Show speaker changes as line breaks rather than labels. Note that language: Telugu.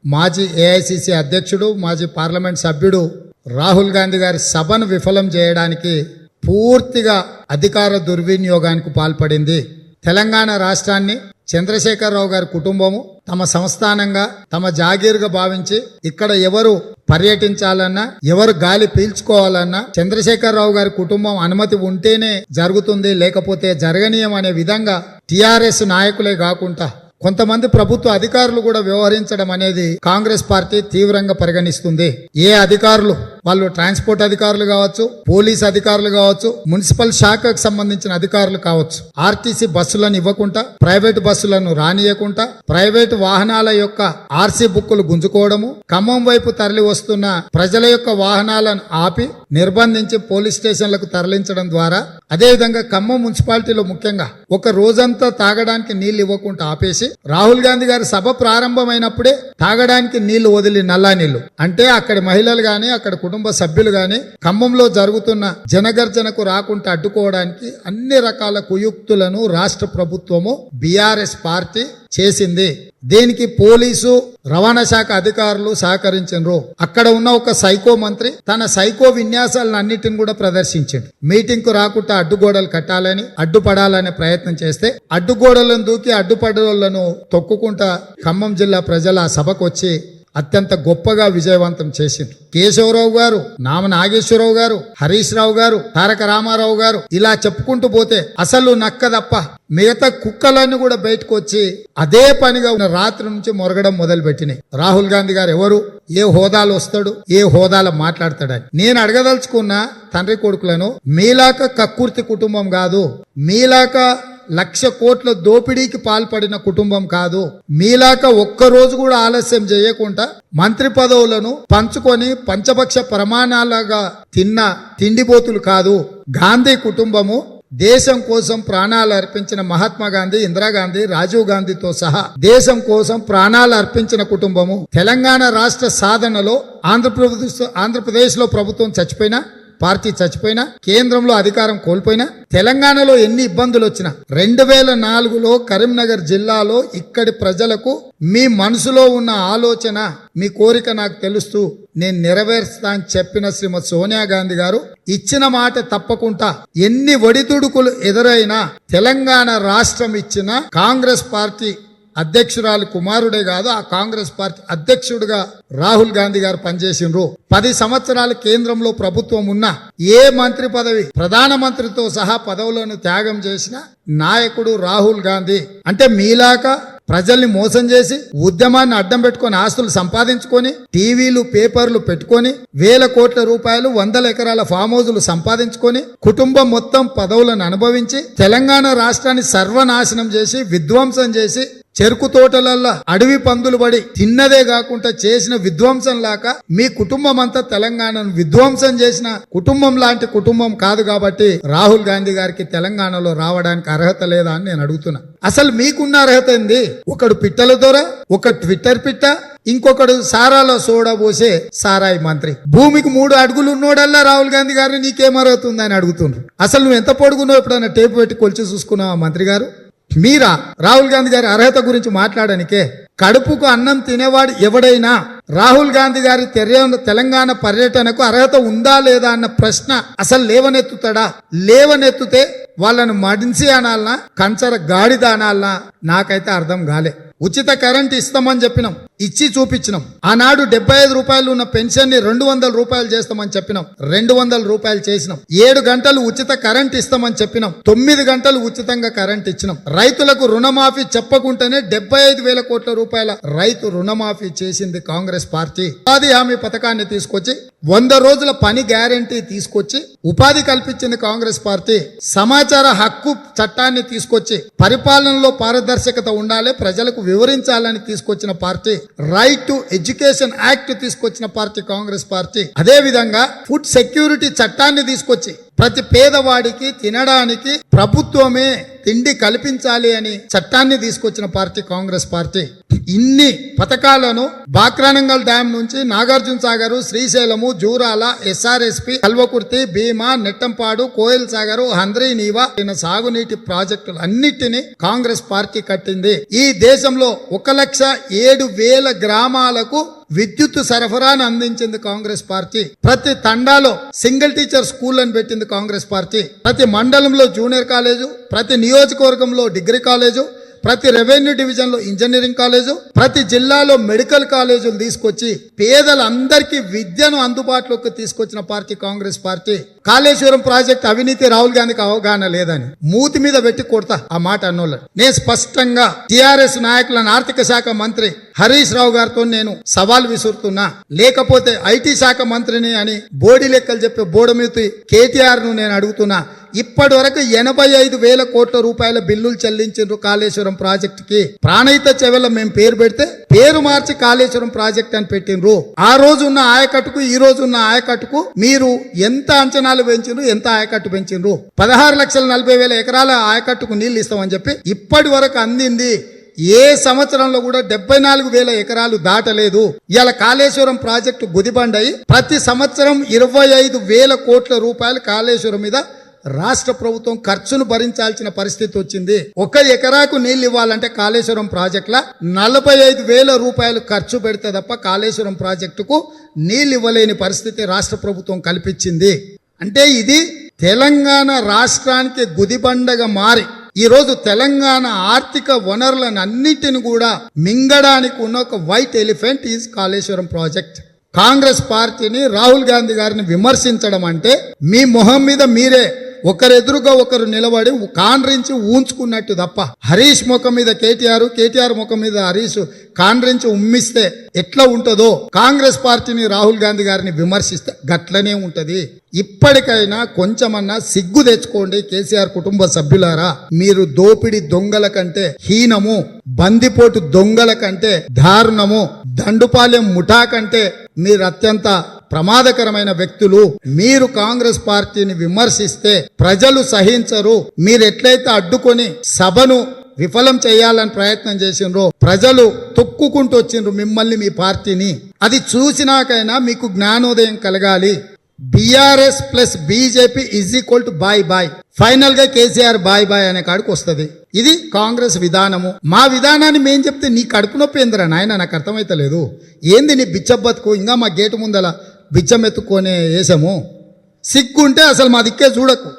మాజీ ఏఐసిసి అధ్యక్షుడు మాజీ పార్లమెంట్ సభ్యుడు రాహుల్ గాంధీ గారి సభను విఫలం చేయడానికి పూర్తిగా అధికార దుర్వినియోగానికి పాల్పడింది. తెలంగాణ రాష్ట్రాన్ని చంద్రశేఖరరావు గారి కుటుంబము తమ సంస్థానంగా తమ జాగీరుగా భావించి ఇక్కడ ఎవరు పర్యటించాలన్నా ఎవరు గాలి పీల్చుకోవాలన్నా చంద్రశేఖరరావు గారి కుటుంబం అనుమతి ఉంటేనే జరుగుతుంది, లేకపోతే జరగనీయం అనే విధంగా టిఆర్ఎస్ నాయకులే కాకుండా కొంతమంది ప్రభుత్వ అధికారులు కూడా వ్యవహరించడం అనేది కాంగ్రెస్ పార్టీ తీవ్రంగా పరిగణిస్తుంది. ఏ అధికారులు, వాళ్ళు ట్రాన్స్పోర్ట్ అధికారులు కావచ్చు, పోలీస్ అధికారులు కావచ్చు, మున్సిపల్ శాఖకు సంబంధించిన అధికారులు కావచ్చు, ఆర్టీసీ బస్సులను ఇవ్వకుండా, ప్రైవేటు బస్సులను రానియకుండా, ప్రైవేటు వాహనాల యొక్క ఆర్సీ బుక్కులు గుంజుకోవడము, ఖమ్మం వైపు తరలి వస్తున్న ప్రజల యొక్క వాహనాలను ఆపి నిర్బంధించి పోలీస్ స్టేషన్లకు తరలించడం ద్వారా, అదేవిధంగా ఖమ్మం మున్సిపాలిటీలో ముఖ్యంగా ఒక రోజంతా తాగడానికి నీళ్లు ఇవ్వకుండా ఆపేసి రాహుల్ గాంధీ గారి సభ ప్రారంభమైనప్పుడే తాగడానికి నీళ్లు వదిలి నల్లా నీళ్లు అంటే అక్కడి మహిళలు గాని అక్కడ కుటుంబ సభ్యులు గాని ఖమ్మంలో జరుగుతున్న జనగర్జనకు రాకుండా అడ్డుకోవడానికి అన్ని రకాల కుయుక్తులను రాష్ట్ర ప్రభుత్వము బీఆర్ఎస్ పార్టీ చేసింది. దీనికి పోలీసు రవాణా శాఖ అధికారులు సహకరించారు. అక్కడ ఉన్న ఒక సైకో మంత్రి తన సైకో విన్యాసాలను అన్నిటిని కూడా ప్రదర్శించాడు. మీటింగ్ కు రాకుండా అడ్డుగోడలు కట్టాలని అడ్డుపడాలనే ప్రయత్నం చేస్తే అడ్డుగోడలను దూకి అడ్డుపడోళ్లను తొక్కుకుంటా ఖమ్మం జిల్లా ప్రజలు ఆ సభకు వచ్చి అత్యంత గొప్పగా విజయవంతం చేసింది. కేశవరావు గారు, నామ నాగేశ్వరరావు గారు, హరీష్ రావు గారు, తారక రామారావు గారు, ఇలా చెప్పుకుంటూ పోతే అసలు నక్క తప్ప మిగతా కుక్కలన్నీ కూడా బయటకు వచ్చి అదే పనిగా రాత్రి నుంచి మొరగడం మొదలు పెట్టినాయి. రాహుల్ గాంధీ గారు ఎవరు, ఏ హోదాలు వస్తాడు, ఏ హోదాలో మాట్లాడతాడని నేను అడగదలుచుకున్న తండ్రి కొడుకులను, మీలాక కక్కుర్తి కుటుంబం కాదు, మీలాక 1,00,000 కోట్ల దోపిడీకి పాల్పడిన కుటుంబం కాదు, మీలాక ఒక్కరోజు కూడా ఆలస్యం చేయకుండా మంత్రి పదవులను పంచుకొని పంచపక్ష ప్రమాణాలుగా తిన్న తిండిబోతులు కాదు. గాంధీ కుటుంబము దేశం కోసం ప్రాణాలు అర్పించిన మహాత్మా గాంధీ, ఇందిరాగాంధీ, రాజీవ్ గాంధీతో సహా దేశం కోసం ప్రాణాలు అర్పించిన కుటుంబము. తెలంగాణ రాష్ట్ర సాధనలో ఆంధ్రప్రదేశ్ లో ప్రభుత్వం చచ్చిపోయినా, పార్టీ చచ్చిపోయినా, కేంద్రంలో అధికారం కోల్పోయినా, తెలంగాణలో ఎన్ని ఇబ్బందులు వచ్చినా 2004లో కరీంనగర్ జిల్లాలో ఇక్కడి ప్రజలకు మీ మనసులో ఉన్న ఆలోచన, మీ కోరిక నాకు తెలుస్తూ నేను నెరవేరుస్తా అని చెప్పిన శ్రీమతి సోనియా గాంధీ గారు ఇచ్చిన మాట తప్పకుండా ఎన్ని ఒడిదుడుకులు ఎదురైనా తెలంగాణ రాష్ట్రం ఇచ్చిన కాంగ్రెస్ పార్టీ అధ్యక్షురాలు కుమారుడే కాదు, ఆ కాంగ్రెస్ పార్టీ అధ్యక్షుడిగా రాహుల్ గాంధీ గారు పనిచేసిండ్రు. 10 సంవత్సరాలు కేంద్రంలో ప్రభుత్వం ఉన్న ఏ మంత్రి పదవి, ప్రధానమంత్రితో సహా పదవులను త్యాగం చేసిన నాయకుడు రాహుల్ గాంధీ. అంటే మీలాక ప్రజల్ని మోసం చేసి ఉద్యమాన్ని అడ్డం పెట్టుకొని ఆస్తులు సంపాదించుకొని టీవీలు పేపర్లు పెట్టుకొని 1,000 కోట్ల రూపాయలు 100 ఎకరాల ఫామ్ హౌజులు సంపాదించుకొని కుటుంబం మొత్తం పదవులను అనుభవించి తెలంగాణ రాష్ట్రాన్ని సర్వనాశనం చేసి విధ్వంసం చేసి చెరుకు తోటలల్లో అడవి పందులు పడి తిన్నదే కాకుండా చేసిన విధ్వంసం లాగా మీ కుటుంబం అంతా తెలంగాణను విధ్వంసం చేసిన కుటుంబం లాంటి కుటుంబం కాదు. కాబట్టి రాహుల్ గాంధీ గారికి తెలంగాణలో రావడానికి అర్హత లేదా అని నేను అడుగుతున్నా. అసలు మీకున్న అర్హత ఏంది? ఒకడు పిట్టల ద్వారా, ఒక ట్విట్టర్ పిట్ట, ఇంకొకడు సారాలో సోడా పోసే సారాయి మంత్రి. భూమికి 3 అడుగులు ఉన్నోడల్లా రాహుల్ గాంధీ గారిని నీకేం అర్హత ఉందని అడుగుతున్నారు. అసలు నువ్వు ఎంత పొడుగున్నావు ఎప్పుడైనా టేపు పెట్టి కొలిచి చూసుకున్నావా మంత్రి గారు? మీరా రాహుల్ గాంధీ గారి అర్హత గురించి మాట్లాడడానికే? కడుపుకు అన్నం తినేవాడు ఎవడైనా రాహుల్ గాంధీ గారి తెలంగాణ పర్యటనకు అర్హత ఉందా లేదా అన్న ప్రశ్న అసలు లేవనెత్తుతాడా? లేవనెత్తుతే వాళ్ళను మడిసి అనాలనా, కంచర గాడిద అనాలనా నాకైతే అర్థం కాలే. ఉచిత కరెంట్ ఇస్తామని చెప్పినాం, ఇచ్చి చూపించినాం. ఆనాడు 75 రూపాయలు ఉన్న పెన్షన్ ని 200 రూపాయలు చేస్తామని చెప్పినాం, 200 రూపాయలు చేసినాం. 7 గంటలు ఉచిత కరెంట్ ఇస్తామని చెప్పినాం, 9 గంటలు ఉచితంగా కరెంట్ ఇచ్చినాం. రైతులకు రుణమాఫీ చెప్పకుండానే 75,000 కోట్ల రూపాయల రైతు రుణమాఫీ చేసింది కాంగ్రెస్ పార్టీ. ఉపాధి హామీ పథకాన్ని తీసుకొచ్చి 100 రోజుల పని గ్యారంటీ తీసుకొచ్చి ఉపాధి కల్పించింది కాంగ్రెస్ పార్టీ. సమాచార హక్కు చట్టాన్ని తీసుకొచ్చి పరిపాలనలో పారదర్శకత ఉండాలి, ప్రజలకు వివరించాలని తీసుకొచ్చిన party. Right to education act తీసుకొచ్చిన పార్టీ కాంగ్రెస్ పార్టీ. అదే విధంగా ఫుడ్ సెక్యూరిటీ చట్టాన్ని తీసుకొచ్చి ప్రతి పేదవాడికి తినడానికి ప్రభుత్వమే తిండి కల్పించాలి అని చట్టాన్ని తీసుకొచ్చిన పార్టీ కాంగ్రెస్ పార్టీ. ఇన్ని పథకాలను బాక్రానంగల్ డ్యామ్ నుంచి నాగార్జున సాగర్, శ్రీశైలము, జూరాల, ఎస్ఆర్ఎస్పి, కల్వకుర్తి, భీమా, నెట్టంపాడు, కోయల్ సాగర్, హంద్రీ నీవా సాగునీటి ప్రాజెక్టులు అన్నిటినీ కాంగ్రెస్ పార్టీ కట్టింది. ఈ దేశంలో 1,07,000 గ్రామాలకు విద్యుత్ సరఫరాను అందించింది కాంగ్రెస్ పార్టీ. ప్రతి తండాలో సింగిల్ టీచర్ స్కూల్ అని పెట్టింది కాంగ్రెస్ పార్టీ. ప్రతి మండలంలో జూనియర్ కాలేజు, ప్రతి నియోజకవర్గంలో డిగ్రీ కాలేజు, ప్రతి రెవెన్యూ డివిజన్ లో ఇంజనీరింగ్ కాలేజు, ప్రతి జిల్లాలో మెడికల్ కాలేజీలు తీసుకొచ్చి పేదలందరికీ విద్యను అందుబాటులోకి తీసుకొచ్చిన party Congress party. Kaleshwaram project అవినీతి రాహుల్ గాంధీకి అవగాహన లేదని మూతి మీద పెట్టి కొడతా ఆ మాట అన్నోళ్ళని. నేను స్పష్టంగా టిఆర్ఎస్ నాయకులను ఆర్థిక శాఖ మంత్రి హరీష్ రావు గారితో నేను సవాల్ విసురుతున్నా. లేకపోతే ఐటీ శాఖ మంత్రిని అని బోడి లెక్కలు చెప్పే బోడమూతి కేటీఆర్ ను నేను అడుగుతున్నా. ఇప్పటి వరకు 85,000 కోట్ల రూపాయల బిల్లులు చెల్లించారు కాళేశ్వరం ప్రాజెక్ట్ కి. ప్రాణహిత చెవెల మేము పేరు పెడితే పేరు మార్చి కాళేశ్వరం ప్రాజెక్ట్ అని పెట్టినరు. ఆ రోజు ఉన్న ఆయకట్టుకు ఈ రోజు ఉన్న ఆయకట్టుకు మీరు ఎంత అంచనాలు పెంచారు, ఎంత ఆయకట్టు పెంచారు? 16,40,000 ఎకరాల ఆయకట్టుకు నీళ్లు ఇస్తామని చెప్పి ఇప్పటి వరకు అందింది ఏ సంవత్సరంలో కూడా 74,000 ఎకరాలు దాటలేదు. ఇలా కాళేశ్వరం ప్రాజెక్టు గుదిబండయి ప్రతి సంవత్సరం 25,000 కోట్ల రూపాయలు కాళేశ్వరం మీద రాష్ట్ర ప్రభుత్వం ఖర్చును భరించాల్సిన పరిస్థితి వచ్చింది. 1 ఎకరాకు నీళ్లు ఇవ్వాలంటే కాళేశ్వరం ప్రాజెక్టుల 45,000 రూపాయలు ఖర్చు పెడితే తప్ప కాళేశ్వరం ప్రాజెక్టుకు నీళ్లు ఇవ్వలేని పరిస్థితి రాష్ట్ర ప్రభుత్వం కల్పించింది. అంటే ఇది తెలంగాణ రాష్ట్రానికి గుదిబండగా మారి ఈరోజు తెలంగాణ ఆర్థిక వనరులను అన్నిటిని కూడా మింగడానికి ఉన్న ఒక white elephant is Kaleshwaram project. Congress పార్టీని, రాహుల్ గాంధీ గారిని విమర్శించడం అంటే మీ మొహం మీద మీరే ఒకరెదురుగా ఒకరు నిలబడి కాండ్రించి ఊంచుకున్నట్టు తప్ప. హరీష్ ముఖం మీద కేటీఆర్, కేటీఆర్ ముఖం మీద హరీష్ కాండ్రించి ఉమ్మిస్తే ఎట్లా ఉంటుందో కాంగ్రెస్ పార్టీని, రాహుల్ గాంధీ గారిని విమర్శిస్తే గట్లనే ఉంటది. ఇప్పటికైనా కొంచెమన్నా సిగ్గు తెచ్చుకోండి కేసీఆర్ కుటుంబ సభ్యులారా. మీరు దోపిడి దొంగల కంటే హీనము, బందిపోటు దొంగల కంటే దారుణము, దండుపాలెం ముఠా కంటే మీరు అత్యంత ప్రమాదకరమైన వ్యక్తులు. మీరు కాంగ్రెస్ పార్టీని విమర్శిస్తే ప్రజలు సహించరు. మీరు ఎట్లయితే అడ్డుకొని సభను విఫలం చేయాలని ప్రయత్నం చేసిండ్రో ప్రజలు తొక్కుకుంటూ వచ్చిండ్రు మిమ్మల్ని, మీ పార్టీని. అది చూసినాకైనా మీకు జ్ఞానోదయం కలగాలి. BRS plus BJP is equal to bye bye. Final గా కేసీఆర్ బాయ్ బాయ్ అనే కాడికి వస్తుంది. ఇది కాంగ్రెస్ విధానము. మా విధానాన్ని మేం చెప్తే నీ కడుపు నొప్పి ఏందిరా నాయన, నాకు అర్థమైతలేదు. ఏంది నీ బిచ్చబ్బతుకు? ఇంకా మా గేటు ముందల బిచ్చం ఎత్తుకొని వేసాము. సిగ్గుంటే అసలు మా దిక్కే చూడకు.